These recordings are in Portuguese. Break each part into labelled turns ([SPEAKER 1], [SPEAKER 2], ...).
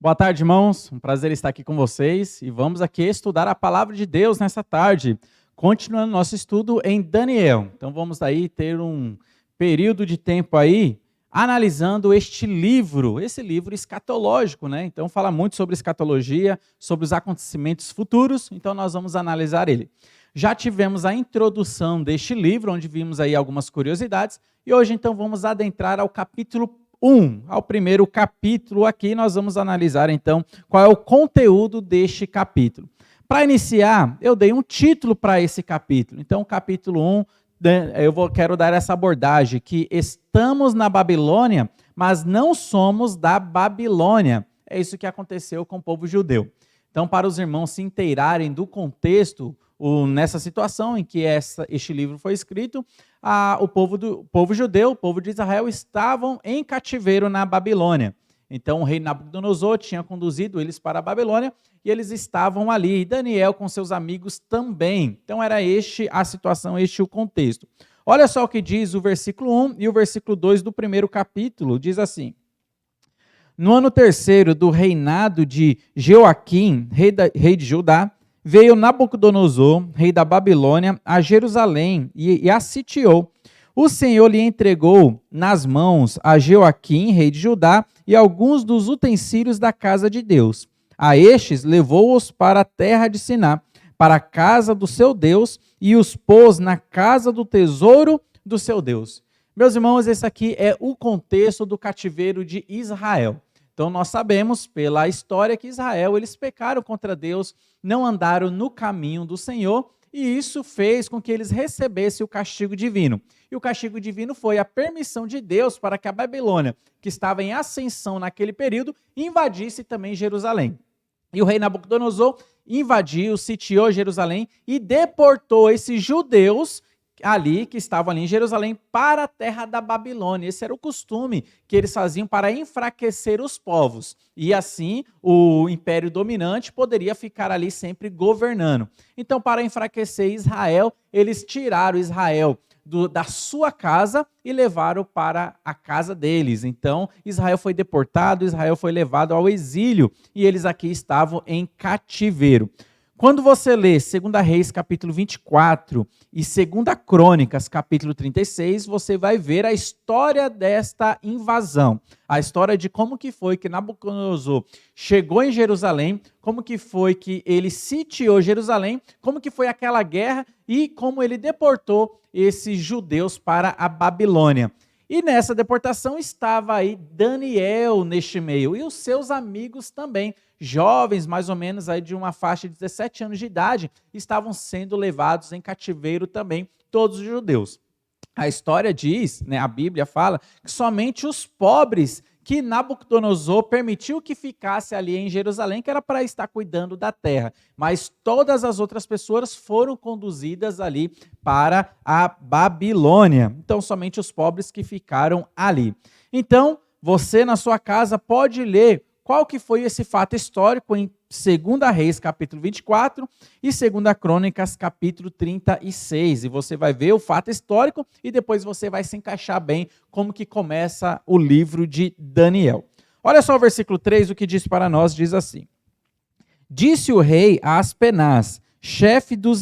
[SPEAKER 1] Boa tarde, irmãos. Um prazer estar aqui com vocês e vamos aqui estudar a palavra de Deus nessa tarde, continuando nosso estudo em Daniel. Então vamos aí ter um período de tempo aí analisando este livro, esse livro escatológico, né? Então fala muito sobre escatologia, sobre os acontecimentos futuros, então nós vamos analisar ele. Já tivemos a introdução deste livro, onde vimos aí algumas curiosidades, e hoje então vamos adentrar ao capítulo 1, ao primeiro capítulo aqui, nós vamos analisar então qual é o conteúdo deste capítulo. Para iniciar, eu dei um título para esse capítulo. Então, capítulo 1, quero dar essa abordagem, que estamos na Babilônia, mas não somos da Babilônia. É isso que aconteceu com o povo judeu. Então, para os irmãos se inteirarem do contexto, nessa situação em que este livro foi escrito, o povo judeu, o povo de Israel, estavam em cativeiro na Babilônia. Então o rei Nabucodonosor tinha conduzido eles para a Babilônia e eles estavam ali, e Daniel com seus amigos também. Então era a situação, o contexto. Olha só o que diz o versículo 1 e o versículo 2 do primeiro capítulo, diz assim: No ano terceiro do reinado de Jeoaquim, rei de Judá, veio Nabucodonosor, rei da Babilônia, a Jerusalém e a sitiou. O Senhor lhe entregou nas mãos a Jeoaquim, rei de Judá, e alguns dos utensílios da casa de Deus. A estes levou-os para a terra de Siná, para a casa do seu Deus, e os pôs na casa do tesouro do seu Deus. Meus irmãos, esse aqui é o contexto do cativeiro de Israel. Então nós sabemos pela história que Israel, eles pecaram contra Deus, não andaram no caminho do Senhor, e isso fez com que eles recebessem o castigo divino. E o castigo divino foi a permissão de Deus para que a Babilônia, que estava em ascensão naquele período, invadisse também Jerusalém. E o rei Nabucodonosor invadiu, sitiou Jerusalém e deportou esses judeus ali, que estavam ali em Jerusalém, para a terra da Babilônia. Esse era o costume que eles faziam para enfraquecer os povos. E assim, o império dominante poderia ficar ali sempre governando. Então, para enfraquecer Israel, eles tiraram Israel da sua casa e levaram para a casa deles. Então, Israel foi deportado, Israel foi levado ao exílio, e eles aqui estavam em cativeiro. Quando você lê 2 Reis, capítulo 24, e 2 Crônicas, capítulo 36, você vai ver a história desta invasão. A história de como que foi que Nabucodonosor chegou em Jerusalém, como que foi que ele sitiou Jerusalém, como que foi aquela guerra e como ele deportou esses judeus para a Babilônia. E nessa deportação estava aí Daniel neste meio, e os seus amigos também, jovens, mais ou menos aí de uma faixa de 17 anos de idade, estavam sendo levados em cativeiro também, todos os judeus. A história diz, né, a Bíblia fala, que somente os pobres que Nabucodonosor permitiu que ficasse ali em Jerusalém, que era para estar cuidando da terra, mas todas as outras pessoas foram conduzidas ali para a Babilônia. Então, somente os pobres que ficaram ali. Então, você na sua casa pode ler qual que foi esse fato histórico em 2 Reis, capítulo 24, e 2 Crônicas, capítulo 36. E você vai ver o fato histórico e depois você vai se encaixar bem como que começa o livro de Daniel. Olha só o versículo 3, o que diz para nós, diz assim: Disse o rei a Aspenaz, chefe dos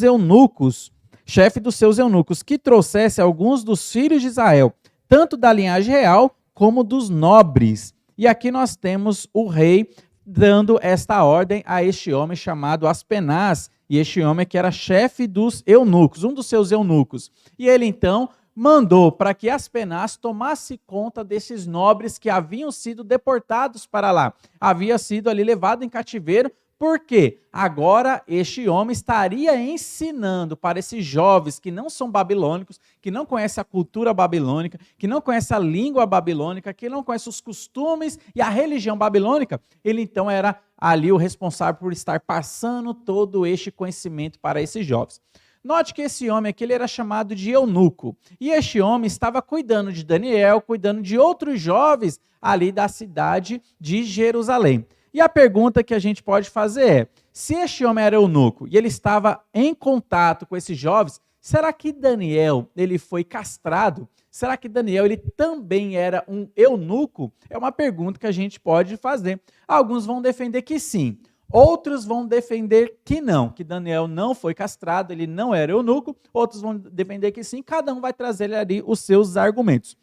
[SPEAKER 1] seus eunucos, que trouxesse alguns dos filhos de Israel, tanto da linhagem real como dos nobres. E aqui nós temos o rei dando esta ordem a este homem chamado Aspenaz, e este homem que era chefe dos eunucos, um dos seus eunucos. E ele então mandou para que Aspenaz tomasse conta desses nobres que haviam sido deportados para lá. Havia sido ali levado em cativeiro, porque agora este homem estaria ensinando para esses jovens que não são babilônicos, que não conhecem a cultura babilônica, que não conhecem a língua babilônica, que não conhecem os costumes e a religião babilônica. Ele então era ali o responsável por estar passando todo este conhecimento para esses jovens. Note que esse homem aqui ele era chamado de eunuco. E este homem estava cuidando de Daniel, cuidando de outros jovens ali da cidade de Jerusalém. E a pergunta que a gente pode fazer é, se este homem era eunuco e ele estava em contato com esses jovens, será que Daniel ele foi castrado? Será que Daniel ele também era um eunuco? É uma pergunta que a gente pode fazer. Alguns vão defender que sim. Outros vão defender que não, que Daniel não foi castrado, ele não era eunuco. Outros vão defender que sim, cada um vai trazer ali os seus argumentos.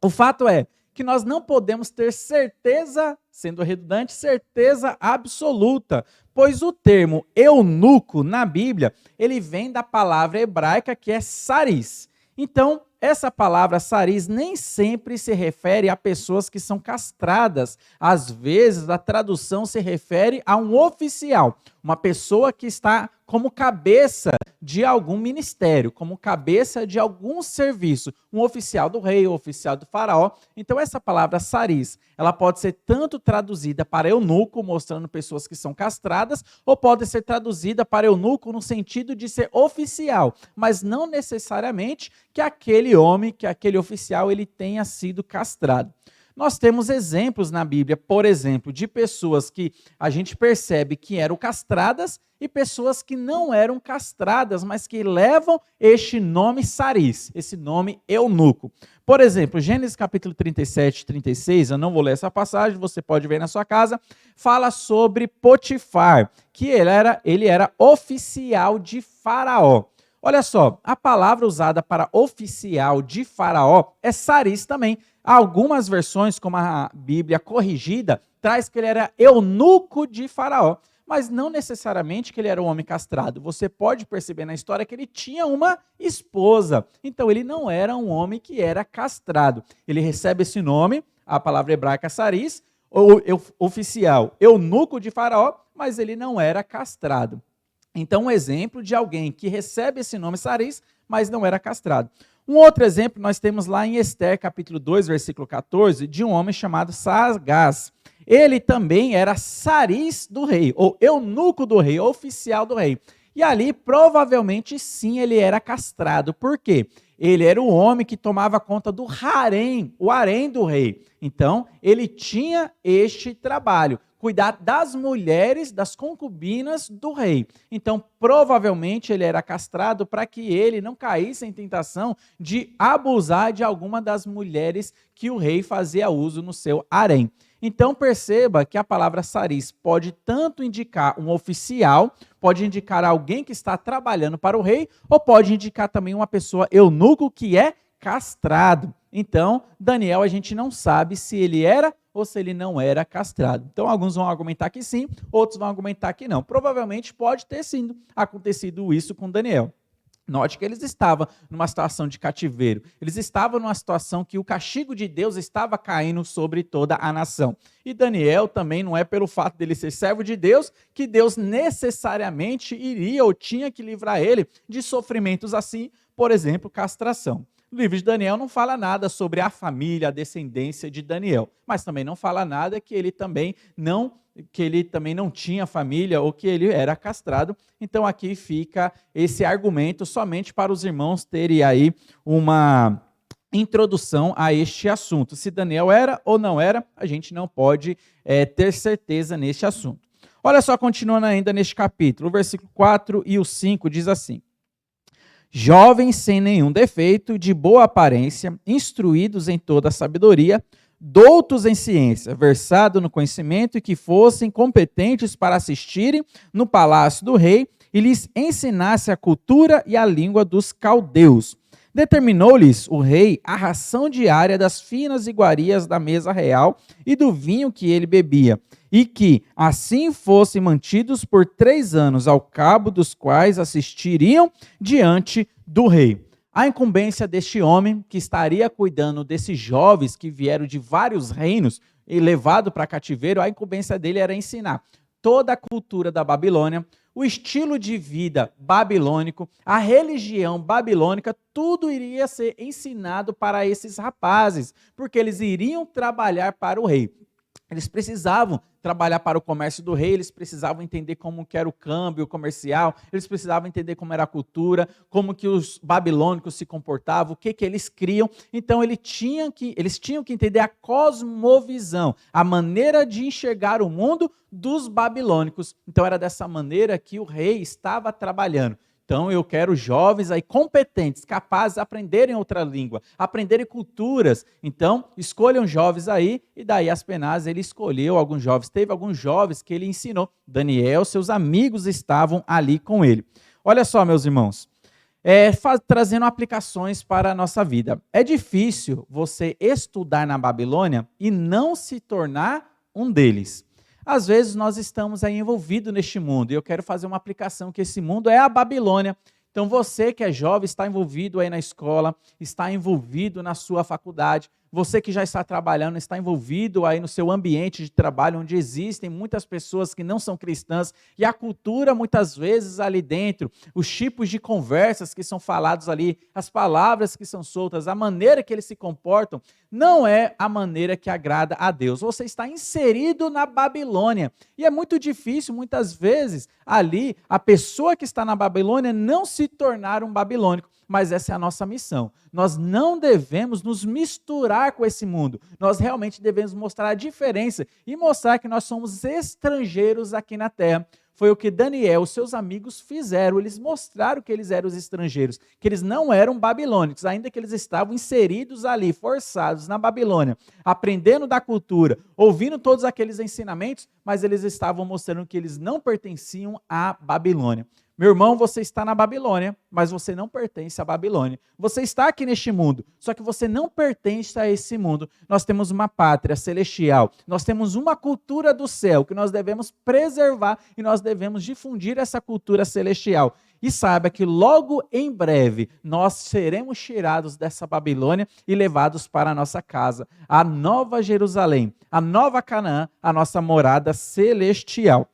[SPEAKER 1] O fato é que nós não podemos ter certeza, sendo redundante, certeza absoluta, pois o termo eunuco na Bíblia, ele vem da palavra hebraica que é saris. Então, essa palavra saris nem sempre se refere a pessoas que são castradas. Às vezes, a tradução se refere a um oficial, uma pessoa que está como cabeça de algum ministério, como cabeça de algum serviço, um oficial do rei, um oficial do faraó. Então, essa palavra saris, ela pode ser tanto traduzida para eunuco, mostrando pessoas que são castradas, ou pode ser traduzida para eunuco no sentido de ser oficial, mas não necessariamente que aquele homem, que aquele oficial, ele tenha sido castrado. Nós temos exemplos na Bíblia, por exemplo, de pessoas que a gente percebe que eram castradas e pessoas que não eram castradas, mas que levam este nome saris, esse nome eunuco. Por exemplo, Gênesis capítulo 37 e 36, eu não vou ler essa passagem, você pode ver na sua casa, fala sobre Potifar, que ele era oficial de Faraó. Olha só, a palavra usada para oficial de Faraó é saris também. Algumas versões, como a Bíblia corrigida, traz que ele era eunuco de Faraó, mas não necessariamente que ele era um homem castrado. Você pode perceber na história que ele tinha uma esposa, então ele não era um homem que era castrado. Ele recebe esse nome, a palavra hebraica saris, ou oficial, eunuco de Faraó, mas ele não era castrado. Então, um exemplo de alguém que recebe esse nome saris, mas não era castrado. Um outro exemplo nós temos lá em Ester, capítulo 2, versículo 14, de um homem chamado Sagaz. Ele também era saris do rei, ou eunuco do rei, oficial do rei. E ali, provavelmente, sim, ele era castrado. Por quê? Ele era o homem que tomava conta do harém, o harém do rei. Então, ele tinha este trabalho, cuidar das mulheres, das concubinas do rei. Então, provavelmente, ele era castrado para que ele não caísse em tentação de abusar de alguma das mulheres que o rei fazia uso no seu harém. Então, perceba que a palavra saris pode tanto indicar um oficial, pode indicar alguém que está trabalhando para o rei, ou pode indicar também uma pessoa eunuco que é castrado. Então, Daniel, a gente não sabe se ele era ou se ele não era castrado. Então, alguns vão argumentar que sim, outros vão argumentar que não. Provavelmente pode ter sido acontecido isso com Daniel. Note que eles estavam numa situação de cativeiro. Eles estavam numa situação que o castigo de Deus estava caindo sobre toda a nação. E Daniel também não é pelo fato dele ser servo de Deus que Deus necessariamente iria ou tinha que livrar ele de sofrimentos assim, por exemplo, castração. O livro de Daniel não fala nada sobre a família, a descendência de Daniel, mas também não fala nada que ele também não tinha família ou que ele era castrado. Então aqui fica esse argumento somente para os irmãos terem aí uma introdução a este assunto. Se Daniel era ou não era, a gente não pode ter certeza neste assunto. Olha só, continuando ainda neste capítulo, o versículo 4 e o 5 diz assim: jovens sem nenhum defeito, de boa aparência, instruídos em toda a sabedoria, doutos em ciência, versados no conhecimento e que fossem competentes para assistirem no palácio do rei e lhes ensinasse a cultura e a língua dos caldeus. Determinou-lhes o rei a ração diária das finas iguarias da mesa real e do vinho que ele bebia, e que assim fossem mantidos por 3 anos, ao cabo dos quais assistiriam diante do rei. A incumbência deste homem, que estaria cuidando desses jovens que vieram de vários reinos e levado para cativeiro, a incumbência dele era ensinar toda a cultura da Babilônia, o estilo de vida babilônico, a religião babilônica, tudo iria ser ensinado para esses rapazes, porque eles iriam trabalhar para o rei. Eles precisavam trabalhar para o comércio do rei, eles precisavam entender como que era o câmbio comercial, eles precisavam entender como era a cultura, como que os babilônicos se comportavam, o que eles criam. Então eles tinham que entender a cosmovisão, a maneira de enxergar o mundo dos babilônicos. Então era dessa maneira que o rei estava trabalhando. Então eu quero jovens aí competentes, capazes de aprenderem outra língua, aprenderem culturas. Então escolham jovens aí, e daí Aspenaz ele escolheu alguns jovens. Teve alguns jovens que ele ensinou. Daniel, seus amigos estavam ali com ele. Olha só, meus irmãos, trazendo aplicações para a nossa vida. É difícil você estudar na Babilônia e não se tornar um deles. Às vezes nós estamos aí envolvidos neste mundo, e eu quero fazer uma aplicação que esse mundo é a Babilônia. Então você que é jovem, está envolvido aí na escola, está envolvido na sua faculdade, você que já está trabalhando, está envolvido aí no seu ambiente de trabalho, onde existem muitas pessoas que não são cristãs, e a cultura muitas vezes ali dentro, os tipos de conversas que são falados ali, as palavras que são soltas, a maneira que eles se comportam, não é a maneira que agrada a Deus. Você está inserido na Babilônia, e é muito difícil, muitas vezes, ali, a pessoa que está na Babilônia não se tornar um babilônico. Mas essa é a nossa missão. Nós não devemos nos misturar com esse mundo. Nós realmente devemos mostrar a diferença e mostrar que nós somos estrangeiros aqui na terra. Foi o que Daniel e seus amigos fizeram. Eles mostraram que eles eram os estrangeiros, que eles não eram babilônicos, ainda que eles estavam inseridos ali, forçados na Babilônia, aprendendo da cultura, ouvindo todos aqueles ensinamentos, mas eles estavam mostrando que eles não pertenciam à Babilônia. Meu irmão, você está na Babilônia, mas você não pertence à Babilônia. Você está aqui neste mundo, só que você não pertence a esse mundo. Nós temos uma pátria celestial, nós temos uma cultura do céu que nós devemos preservar e nós devemos difundir essa cultura celestial. E saiba que logo em breve nós seremos tirados dessa Babilônia e levados para a nossa casa, a nova Jerusalém, a nova Canaã, a nossa morada celestial.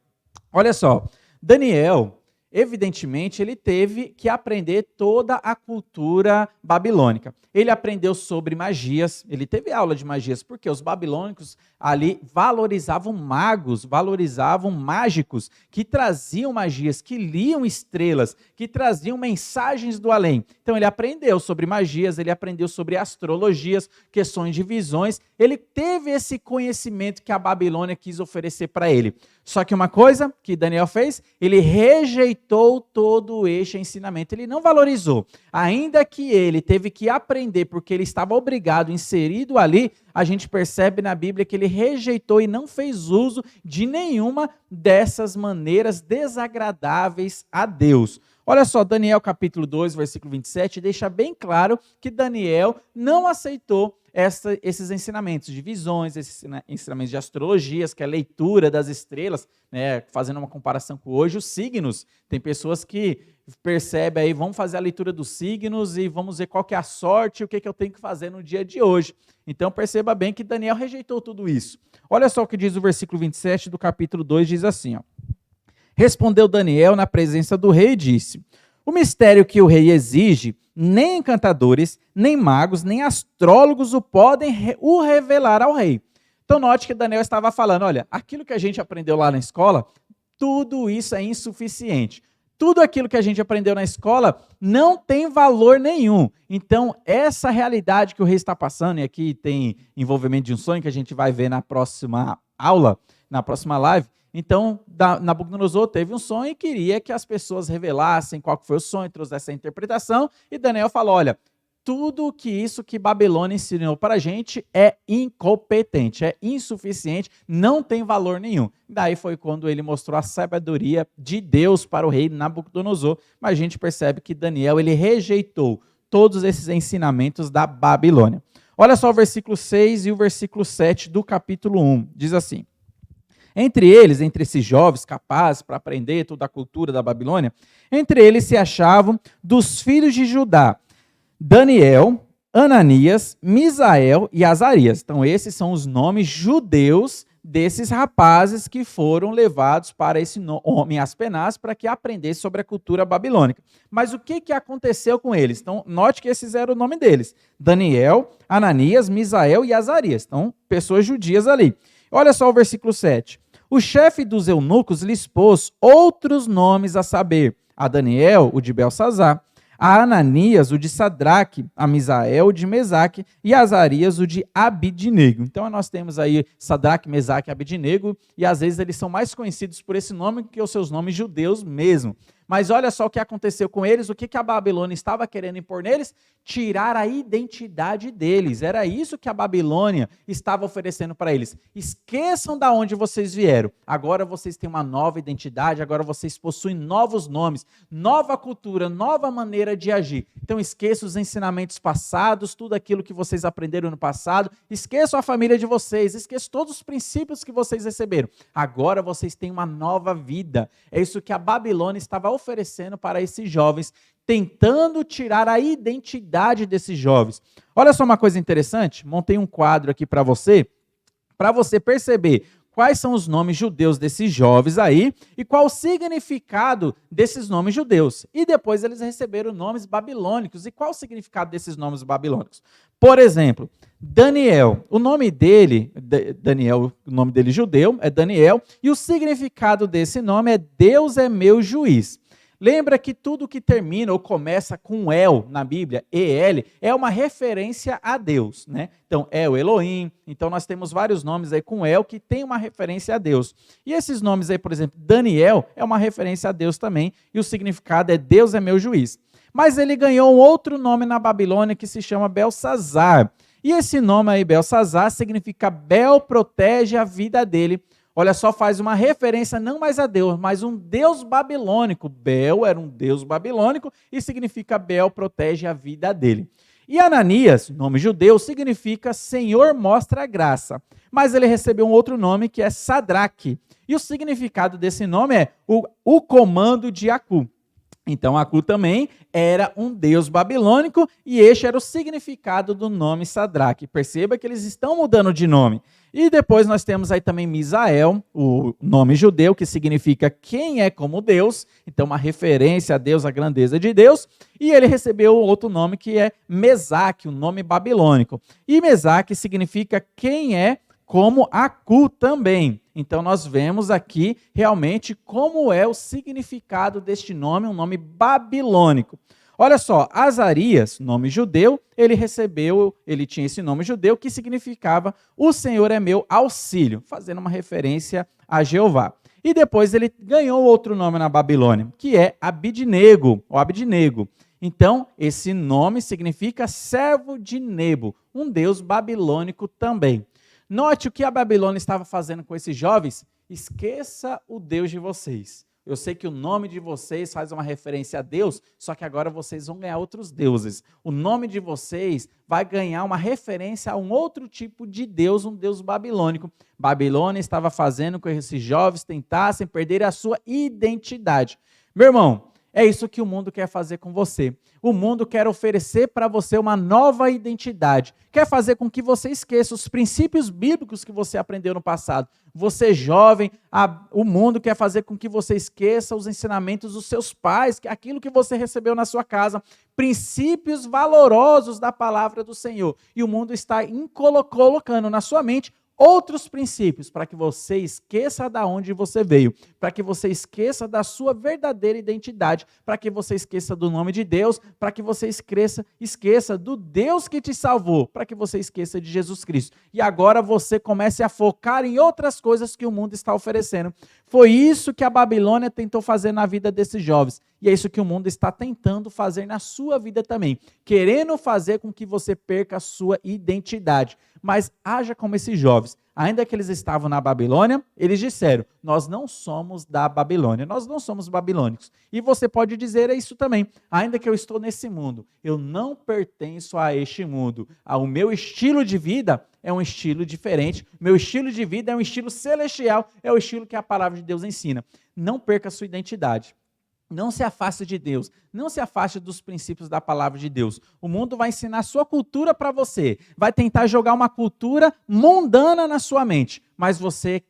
[SPEAKER 1] Olha só, Daniel, evidentemente, ele teve que aprender toda a cultura babilônica. Ele aprendeu sobre magias, ele teve aula de magias, porque os babilônicos ali valorizavam magos, valorizavam mágicos, que traziam magias, que liam estrelas, que traziam mensagens do além. Então ele aprendeu sobre magias, ele aprendeu sobre astrologias, questões de visões, ele teve esse conhecimento que a Babilônia quis oferecer para ele. Só que uma coisa que Daniel fez, ele rejeitou todo este ensinamento, ele não valorizou. Ainda que ele teve que aprender, porque ele estava obrigado, inserido ali, a gente percebe na Bíblia que ele rejeitou e não fez uso de nenhuma dessas maneiras desagradáveis a Deus. Olha só, Daniel capítulo 2, versículo 27, deixa bem claro que Daniel não aceitou esses ensinamentos de visões, esses ensinamentos de astrologias, que é a leitura das estrelas, né, fazendo uma comparação com hoje, os signos. Tem pessoas que percebem aí, vamos fazer a leitura dos signos e vamos ver qual que é a sorte e o que eu tenho que fazer no dia de hoje. Então perceba bem que Daniel rejeitou tudo isso. Olha só o que diz o versículo 27 do capítulo 2, diz assim, ó. Respondeu Daniel na presença do rei e disse: o mistério que o rei exige, nem encantadores, nem magos, nem astrólogos o podem o revelar ao rei. Então note que Daniel estava falando, olha, aquilo que a gente aprendeu lá na escola, tudo isso é insuficiente. Tudo aquilo que a gente aprendeu na escola não tem valor nenhum. Então, essa realidade que o rei está passando, e aqui tem envolvimento de um sonho que a gente vai ver na próxima aula, na próxima live. Então, Nabucodonosor teve um sonho e queria que as pessoas revelassem qual foi o sonho, trouxessem a interpretação, e Daniel falou, olha, tudo isso que Babilônia ensinou para a gente é incompetente, é insuficiente, não tem valor nenhum. Daí foi quando ele mostrou a sabedoria de Deus para o rei Nabucodonosor, mas a gente percebe que Daniel ele rejeitou todos esses ensinamentos da Babilônia. Olha só o versículo 6 e o versículo 7 do capítulo 1, diz assim: entre eles, entre esses jovens capazes para aprender toda a cultura da Babilônia, entre eles se achavam dos filhos de Judá, Daniel, Ananias, Misael e Azarias. Então esses são os nomes judeus desses rapazes que foram levados para esse homem Aspenaz para que aprendesse sobre a cultura babilônica. Mas o que aconteceu com eles? Então note que esses eram o nome deles: Daniel, Ananias, Misael e Azarias. Então pessoas judias ali. Olha só o versículo 7. O chefe dos eunucos lhes pôs outros nomes a saber: a Daniel, o de Belsazar, a Ananias, o de Sadraque, a Misael, o de Mesaque, e a Azarias, o de Abidnego. Então nós temos aí Sadraque, Mesaque e Abidnego, e às vezes eles são mais conhecidos por esse nome que os seus nomes judeus mesmo. Mas olha só o que aconteceu com eles, o que a Babilônia estava querendo impor neles? Tirar a identidade deles. Era isso que a Babilônia estava oferecendo para eles. Esqueçam de onde vocês vieram. Agora vocês têm uma nova identidade, agora vocês possuem novos nomes, nova cultura, nova maneira de agir. Então esqueçam os ensinamentos passados, tudo aquilo que vocês aprenderam no passado, esqueçam a família de vocês, esqueçam todos os princípios que vocês receberam. Agora vocês têm uma nova vida. É isso que a Babilônia estava oferecendo para esses jovens, tentando tirar a identidade desses jovens. Olha só uma coisa interessante, montei um quadro aqui para você perceber quais são os nomes judeus desses jovens aí e qual o significado desses nomes judeus. E depois eles receberam nomes babilônicos. E qual o significado desses nomes babilônicos? Por exemplo, Daniel, o nome dele, Daniel, o nome dele judeu é Daniel, e o significado desse nome é Deus é meu juiz. Lembra que tudo que termina ou começa com El na Bíblia, EL, é uma referência a Deus, né? Então, El, Elohim, então nós temos vários nomes aí com El que tem uma referência a Deus. E esses nomes aí, por exemplo, Daniel é uma referência a Deus também, e o significado é Deus é meu juiz. Mas ele ganhou um outro nome na Babilônia que se chama Belsazar. E esse nome aí, Belsazar, significa Bel protege a vida dele. Olha só, faz uma referência não mais a Deus, mas um deus babilônico. Bel era um deus babilônico e significa Bel protege a vida dele. E Ananias, nome judeu, significa Senhor mostra graça. Mas ele recebeu um outro nome que é Sadraque. E o significado desse nome é o comando de Acu. Então, Acu também era um deus babilônico e este era o significado do nome Sadraque. Perceba que eles estão mudando de nome. E depois nós temos aí também Misael, o nome judeu, que significa quem é como Deus. Então, uma referência a Deus, a grandeza de Deus. E ele recebeu outro nome que é Mesaque, o nome babilônico. E Mesaque significa quem é como Acu também. Então, nós vemos aqui realmente como é o significado deste nome, um nome babilônico. Olha só, Azarias, nome judeu, ele tinha esse nome judeu que significava o Senhor é meu auxílio, fazendo uma referência a Jeová. E depois ele ganhou outro nome na Babilônia, que é Abidnego, ou Abidnego. Então, esse nome significa servo de Nebo, um deus babilônico também. Note o que a Babilônia estava fazendo com esses jovens. Esqueça o Deus de vocês. Eu sei que o nome de vocês faz uma referência a Deus, só que agora vocês vão ganhar outros deuses. O nome de vocês vai ganhar uma referência a um outro tipo de Deus, um Deus babilônico. Babilônia estava fazendo com que esses jovens tentassem perder a sua identidade. Meu irmão, é isso que o mundo quer fazer com você. O mundo quer oferecer para você uma nova identidade. Quer fazer com que você esqueça os princípios bíblicos que você aprendeu no passado. Você jovem, o mundo quer fazer com que você esqueça os ensinamentos dos seus pais, aquilo que você recebeu na sua casa. Princípios valorosos da palavra do Senhor. E o mundo está colocando na sua mente outros princípios para que você esqueça de onde você veio, para que você esqueça da sua verdadeira identidade, para que você esqueça do nome de Deus, para que você esqueça do Deus que te salvou, para que você esqueça de Jesus Cristo. E agora você comece a focar em outras coisas que o mundo está oferecendo. Foi isso que a Babilônia tentou fazer na vida desses jovens. E é isso que o mundo está tentando fazer na sua vida também, querendo fazer com que você perca a sua identidade. Mas haja como esses jovens. Ainda que eles estavam na Babilônia, eles disseram, nós não somos da Babilônia, nós não somos babilônicos. E você pode dizer isso também, ainda que eu estou nesse mundo, eu não pertenço a este mundo. O meu estilo de vida é um estilo diferente, meu estilo de vida é um estilo celestial, é o estilo que a palavra de Deus ensina. Não perca a sua identidade. Não se afaste de Deus, não se afaste dos princípios da palavra de Deus. O mundo vai ensinar a sua cultura para você, vai tentar jogar uma cultura mundana na sua mente, mas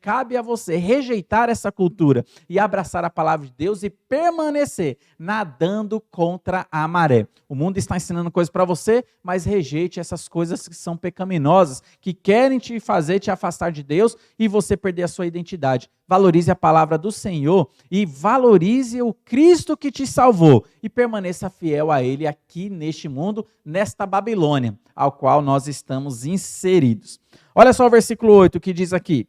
[SPEAKER 1] cabe a você rejeitar essa cultura e abraçar a palavra de Deus e permanecer nadando contra a maré. O mundo está ensinando coisas para você, mas rejeite essas coisas que são pecaminosas, que querem te fazer te afastar de Deus e você perder a sua identidade. Valorize a palavra do Senhor e valorize o Cristo que te salvou e permaneça fiel a Ele aqui neste mundo, nesta Babilônia, ao qual nós estamos inseridos. Olha só o versículo 8 que diz aqui.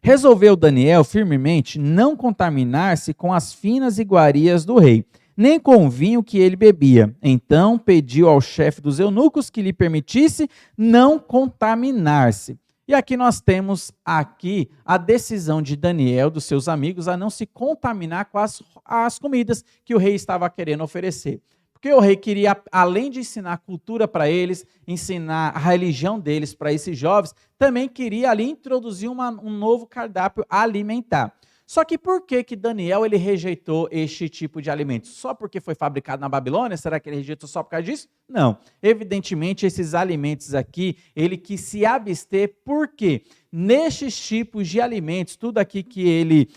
[SPEAKER 1] Resolveu Daniel firmemente não contaminar-se com as finas iguarias do rei, nem com o vinho que ele bebia. Então pediu ao chefe dos eunucos que lhe permitisse não contaminar-se. E aqui nós temos a decisão de Daniel, dos seus amigos, a não se contaminar com as comidas que o rei estava querendo oferecer. Porque o rei queria, além de ensinar cultura para eles, ensinar a religião deles para esses jovens, também queria ali introduzir um novo cardápio alimentar. Só que por que Daniel ele rejeitou este tipo de alimento? Só porque foi fabricado na Babilônia? Será que ele rejeitou só por causa disso? Não. Evidentemente, esses alimentos aqui, ele quis se abster, porque nestes tipos de alimentos, tudo aqui que ele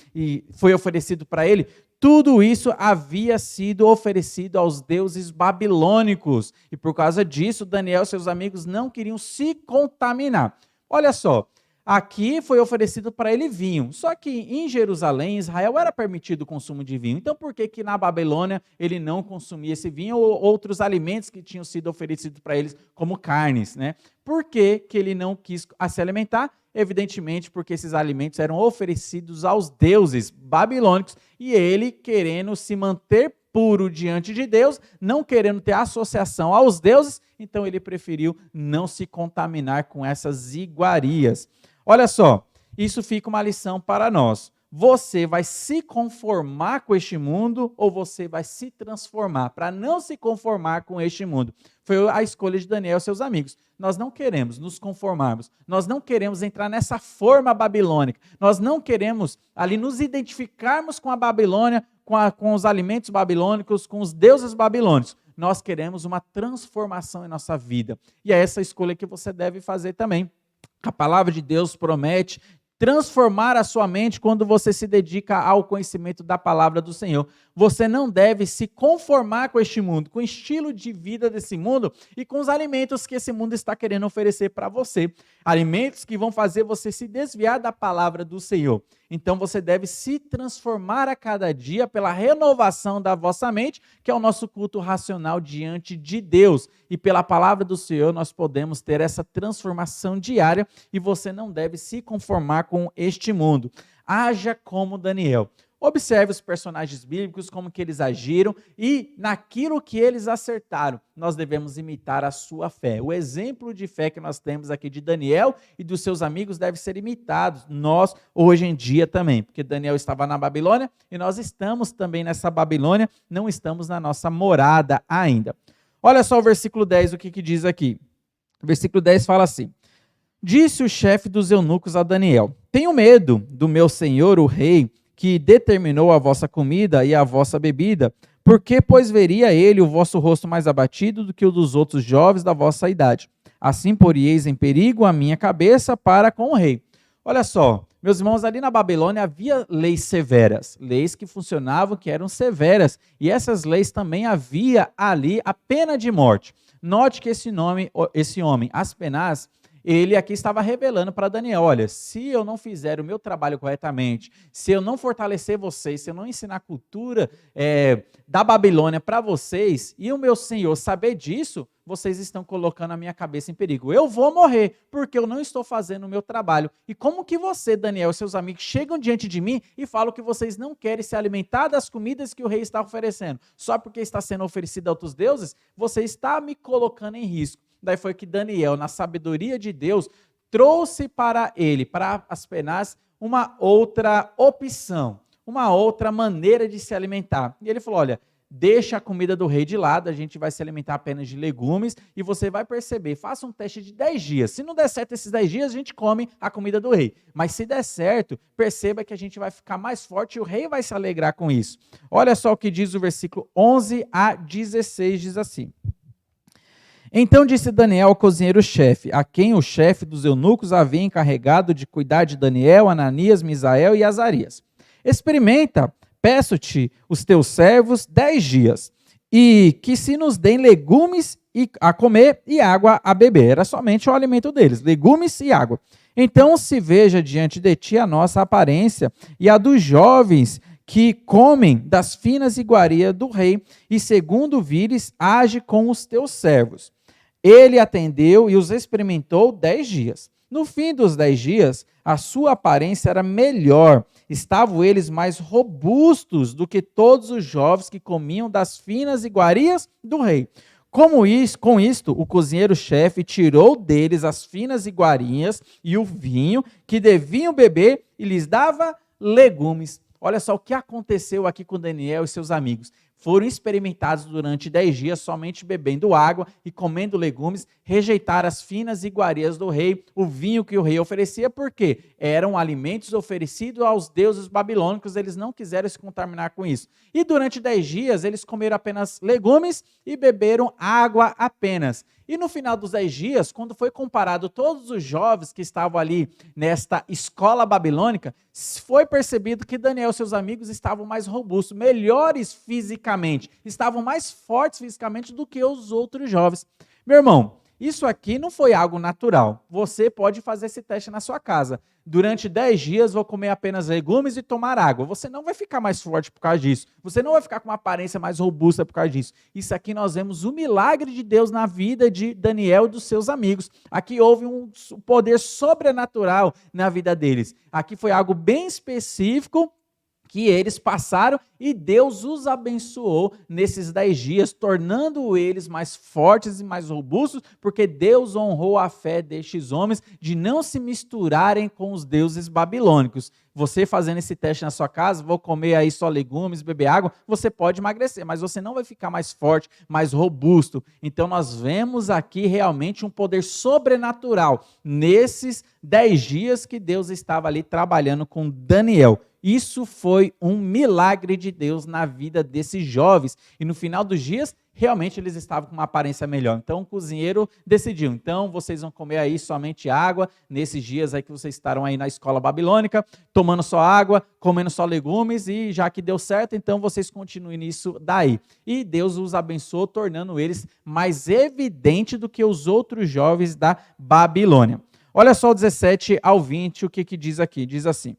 [SPEAKER 1] foi oferecido para ele, tudo isso havia sido oferecido aos deuses babilônicos. E por causa disso, Daniel e seus amigos não queriam se contaminar. Olha só. Aqui foi oferecido para ele vinho, só que em Jerusalém, Israel, era permitido o consumo de vinho. Então, por que na Babilônia ele não consumia esse vinho ou outros alimentos que tinham sido oferecidos para eles, como carnes, né? Por que ele não quis se alimentar? Evidentemente, porque esses alimentos eram oferecidos aos deuses babilônicos e ele, querendo se manter puro diante de Deus, não querendo ter associação aos deuses, então ele preferiu não se contaminar com essas iguarias. Olha só, isso fica uma lição para nós. Você vai se conformar com este mundo ou você vai se transformar para não se conformar com este mundo? Foi a escolha de Daniel e seus amigos. Nós não queremos nos conformarmos, nós não queremos entrar nessa forma babilônica, nós não queremos ali nos identificarmos com a Babilônia, com os alimentos babilônicos, com os deuses babilônicos. Nós queremos uma transformação em nossa vida. E é essa escolha que você deve fazer também. A palavra de Deus promete transformar a sua mente quando você se dedica ao conhecimento da palavra do Senhor. Você não deve se conformar com este mundo, com o estilo de vida desse mundo e com os alimentos que esse mundo está querendo oferecer para você. Alimentos que vão fazer você se desviar da palavra do Senhor. Então você deve se transformar a cada dia pela renovação da vossa mente, que é o nosso culto racional diante de Deus. E pela palavra do Senhor nós podemos ter essa transformação diária e você não deve se conformar com este mundo. Haja como Daniel. Observe os personagens bíblicos, como que eles agiram e naquilo que eles acertaram, nós devemos imitar a sua fé. O exemplo de fé que nós temos aqui de Daniel e dos seus amigos deve ser imitado, nós hoje em dia também, porque Daniel estava na Babilônia e nós estamos também nessa Babilônia, não estamos na nossa morada ainda. Olha só o versículo 10, o que diz aqui. O versículo 10 fala assim: disse o chefe dos eunucos a Daniel: tenho medo do meu senhor, o rei, que determinou a vossa comida e a vossa bebida, porque, pois, veria ele o vosso rosto mais abatido do que o dos outros jovens da vossa idade. Assim porieis em perigo a minha cabeça para com o rei. Olha só, meus irmãos, ali na Babilônia havia leis severas, leis que funcionavam, que eram severas, e essas leis também havia ali a pena de morte. Note que esse homem, Aspenaz, ele aqui estava revelando para Daniel: olha, se eu não fizer o meu trabalho corretamente, se eu não fortalecer vocês, se eu não ensinar a cultura da Babilônia para vocês, e o meu senhor saber disso, vocês estão colocando a minha cabeça em perigo. Eu vou morrer, porque eu não estou fazendo o meu trabalho. E como que você, Daniel, e seus amigos chegam diante de mim e falam que vocês não querem se alimentar das comidas que o rei está oferecendo? Só porque está sendo oferecido a outros deuses, você está me colocando em risco. Daí foi que Daniel, na sabedoria de Deus, trouxe para ele, para Aspenaz, uma outra opção, uma outra maneira de se alimentar. E ele falou: olha, deixa a comida do rei de lado, a gente vai se alimentar apenas de legumes e você vai perceber, faça um teste de 10 dias. Se não der certo esses 10 dias, a gente come a comida do rei. Mas se der certo, perceba que a gente vai ficar mais forte e o rei vai se alegrar com isso. Olha só o que diz o versículo 11 a 16, diz assim: então disse Daniel ao cozinheiro-chefe, a quem o chefe dos eunucos havia encarregado de cuidar de Daniel, Ananias, Misael e Azarias: experimenta, peço-te, os teus servos 10 dias, e que se nos deem legumes a comer e água a beber. Era somente o alimento deles, legumes e água. Então se veja diante de ti a nossa aparência e a dos jovens que comem das finas iguarias do rei, e segundo vires, age com os teus servos. Ele atendeu e os experimentou 10 dias. No fim dos 10 dias, a sua aparência era melhor. Estavam eles mais robustos do que todos os jovens que comiam das finas iguarias do rei. Com isto, o cozinheiro-chefe tirou deles as finas iguarias e o vinho que deviam beber e lhes dava legumes. Olha só o que aconteceu aqui com Daniel e seus amigos. Foram experimentados durante 10 dias somente bebendo água e comendo legumes, rejeitaram as finas iguarias do rei, o vinho que o rei oferecia, porque eram alimentos oferecidos aos deuses babilônicos, eles não quiseram se contaminar com isso. E durante 10 dias eles comeram apenas legumes e beberam água apenas. E no final dos 10 dias, quando foi comparado todos os jovens que estavam ali nesta escola babilônica, foi percebido que Daniel e seus amigos estavam mais robustos, melhores fisicamente, estavam mais fortes fisicamente do que os outros jovens. Meu irmão, isso aqui não foi algo natural. Você pode fazer esse teste na sua casa. Durante 10 dias vou comer apenas legumes e tomar água. Você não vai ficar mais forte por causa disso. Você não vai ficar com uma aparência mais robusta por causa disso. Isso aqui nós vemos o milagre de Deus na vida de Daniel e dos seus amigos. Aqui houve um poder sobrenatural na vida deles. Aqui foi algo bem específico que eles passaram e Deus os abençoou nesses 10 dias, tornando eles mais fortes e mais robustos, porque Deus honrou a fé destes homens de não se misturarem com os deuses babilônicos. Você fazendo esse teste na sua casa, vou comer aí só legumes, beber água, você pode emagrecer, mas você não vai ficar mais forte, mais robusto. Então nós vemos aqui realmente um poder sobrenatural nesses 10 dias que Deus estava ali trabalhando com Daniel. Isso foi um milagre de Deus na vida desses jovens. E no final dos dias, realmente eles estavam com uma aparência melhor. Então o cozinheiro decidiu, então vocês vão comer aí somente água, nesses dias aí que vocês estarão aí na escola babilônica, tomando só água, comendo só legumes, e já que deu certo, então vocês continuem nisso daí. E Deus os abençoou, tornando eles mais evidentes do que os outros jovens da Babilônia. Olha só o 17 ao 20, o que diz aqui, diz assim: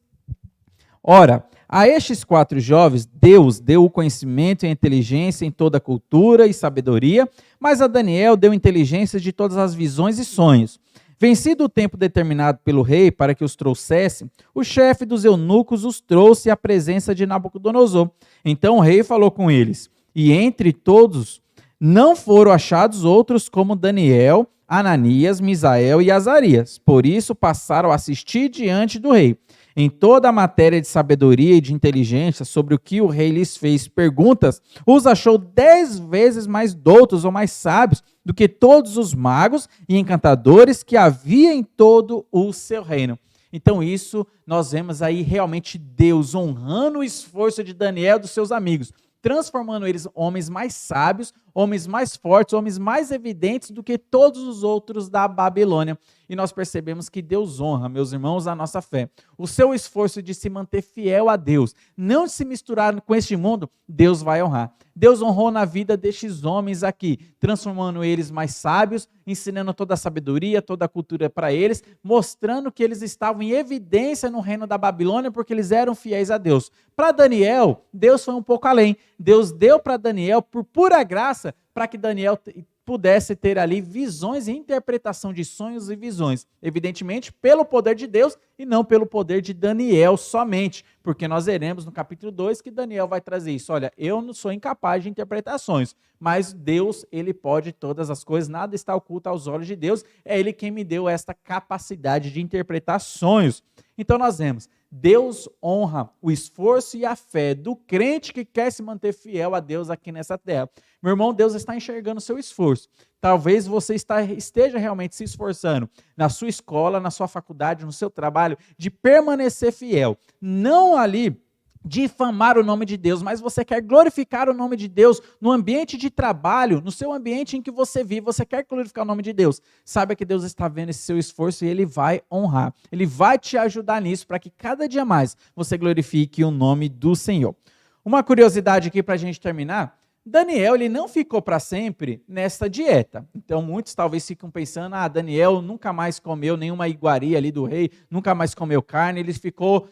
[SPEAKER 1] Ora, a estes 4 jovens, Deus deu o conhecimento e a inteligência em toda a cultura e sabedoria, mas a Daniel deu inteligência de todas as visões e sonhos. Vencido o tempo determinado pelo rei para que os trouxesse, o chefe dos eunucos os trouxe à presença de Nabucodonosor. Então o rei falou com eles, e entre todos não foram achados outros como Daniel, Ananias, Misael e Azarias. Por isso passaram a assistir diante do rei. Em toda a matéria de sabedoria e de inteligência sobre o que o rei lhes fez perguntas, os achou 10 vezes mais doutos ou mais sábios do que todos os magos e encantadores que havia em todo o seu reino. Então isso nós vemos aí realmente Deus honrando o esforço de Daniel e dos seus amigos, transformando eles homens mais sábios, homens mais fortes, homens mais evidentes do que todos os outros da Babilônia. E nós percebemos que Deus honra, meus irmãos, a nossa fé. O seu esforço de se manter fiel a Deus, não de se misturar com este mundo, Deus vai honrar. Deus honrou na vida destes homens aqui, transformando eles mais sábios, ensinando toda a sabedoria, toda a cultura para eles, mostrando que eles estavam em evidência no reino da Babilônia, porque eles eram fiéis a Deus. Para Daniel, Deus foi um pouco além. Deus deu para Daniel, por pura graça, para que Daniel pudesse ter ali visões e interpretação de sonhos e visões. Evidentemente, pelo poder de Deus e não pelo poder de Daniel somente, porque nós veremos no capítulo 2 que Daniel vai trazer isso. Olha, eu não sou incapaz de interpretações, mas Deus, ele pode todas as coisas, nada está oculto aos olhos de Deus, é ele quem me deu esta capacidade de interpretar sonhos. Então nós vemos, Deus honra o esforço e a fé do crente que quer se manter fiel a Deus aqui nessa terra. Meu irmão, Deus está enxergando o seu esforço. Talvez você esteja realmente se esforçando na sua escola, na sua faculdade, no seu trabalho, de permanecer fiel. Não ali difamar o nome de Deus, mas você quer glorificar o nome de Deus no ambiente de trabalho, no seu ambiente em que você vive, você quer glorificar o nome de Deus. Saiba que Deus está vendo esse seu esforço e Ele vai honrar. Ele vai te ajudar nisso para que cada dia mais você glorifique o nome do Senhor. Uma curiosidade aqui para a gente terminar, Daniel, ele não ficou para sempre nessa dieta. Então, muitos talvez ficam pensando, Daniel nunca mais comeu nenhuma iguaria ali do rei, nunca mais comeu carne, ele ficou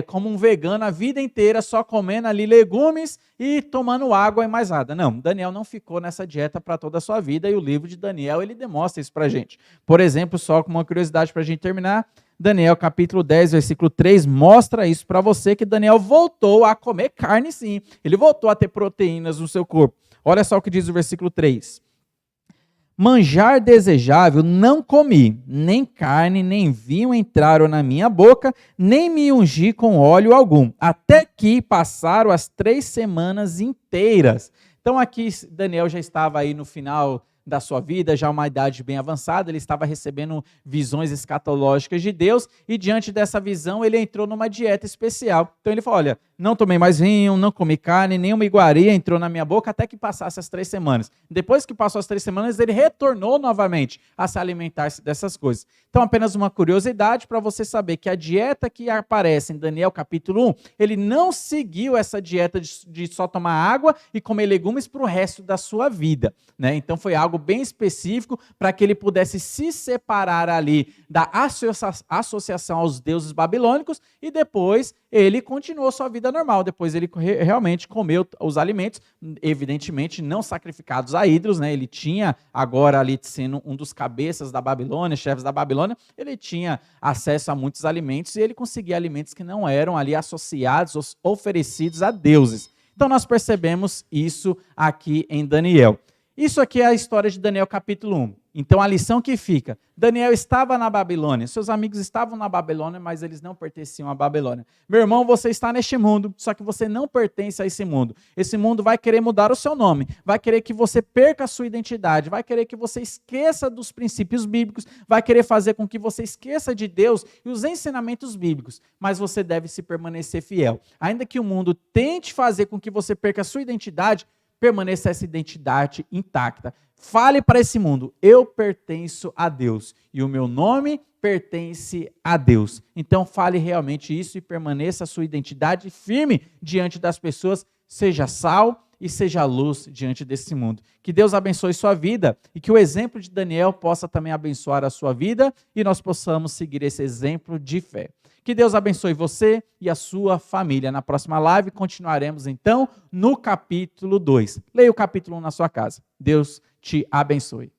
[SPEAKER 1] como um vegano a vida inteira, só comendo ali legumes e tomando água e mais nada. Não, Daniel não ficou nessa dieta para toda a sua vida, e o livro de Daniel, ele demonstra isso para a gente. Por exemplo, só como uma curiosidade para a gente terminar, Daniel capítulo 10, versículo 3, mostra isso para você, que Daniel voltou a comer carne sim. Ele voltou a ter proteínas no seu corpo. Olha só o que diz o versículo 3. Manjar desejável não comi, nem carne, nem vinho entraram na minha boca, nem me ungi com óleo algum, até que passaram as 3 semanas inteiras. Então aqui Daniel já estava aí no final da sua vida, já uma idade bem avançada, ele estava recebendo visões escatológicas de Deus, e diante dessa visão ele entrou numa dieta especial. Então ele falou, olha, não tomei mais vinho, não comi carne, nenhuma iguaria entrou na minha boca até que passasse as 3 semanas. Depois que passou as 3 semanas, ele retornou novamente a se alimentar dessas coisas. Então apenas uma curiosidade para você saber que a dieta que aparece em Daniel capítulo 1, ele não seguiu essa dieta de só tomar água e comer legumes para o resto da sua vida, né? Então foi algo bem específico para que ele pudesse se separar ali da associação aos deuses babilônicos, e depois ele continuou sua vida normal. Depois ele realmente comeu os alimentos, evidentemente não sacrificados a ídolos, né? Ele tinha agora ali, sendo um dos cabeças da Babilônia, chefes da Babilônia, ele tinha acesso a muitos alimentos, e ele conseguia alimentos que não eram ali associados, oferecidos a deuses. Então nós percebemos isso aqui em Daniel. Isso aqui é a história de Daniel capítulo 1. Então a lição que fica, Daniel estava na Babilônia, seus amigos estavam na Babilônia, mas eles não pertenciam à Babilônia. Meu irmão, você está neste mundo, só que você não pertence a esse mundo. Esse mundo vai querer mudar o seu nome, vai querer que você perca a sua identidade, vai querer que você esqueça dos princípios bíblicos, vai querer fazer com que você esqueça de Deus e os ensinamentos bíblicos, mas você deve se permanecer fiel. Ainda que o mundo tente fazer com que você perca a sua identidade, permaneça essa identidade intacta. Fale para esse mundo, eu pertenço a Deus e o meu nome pertence a Deus. Então fale realmente isso e permaneça a sua identidade firme diante das pessoas, seja sal e seja luz diante desse mundo. Que Deus abençoe sua vida e que o exemplo de Daniel possa também abençoar a sua vida e nós possamos seguir esse exemplo de fé. Que Deus abençoe você e a sua família. Na próxima live continuaremos então no capítulo 2. Leia o capítulo 1 na sua casa. Deus te abençoe.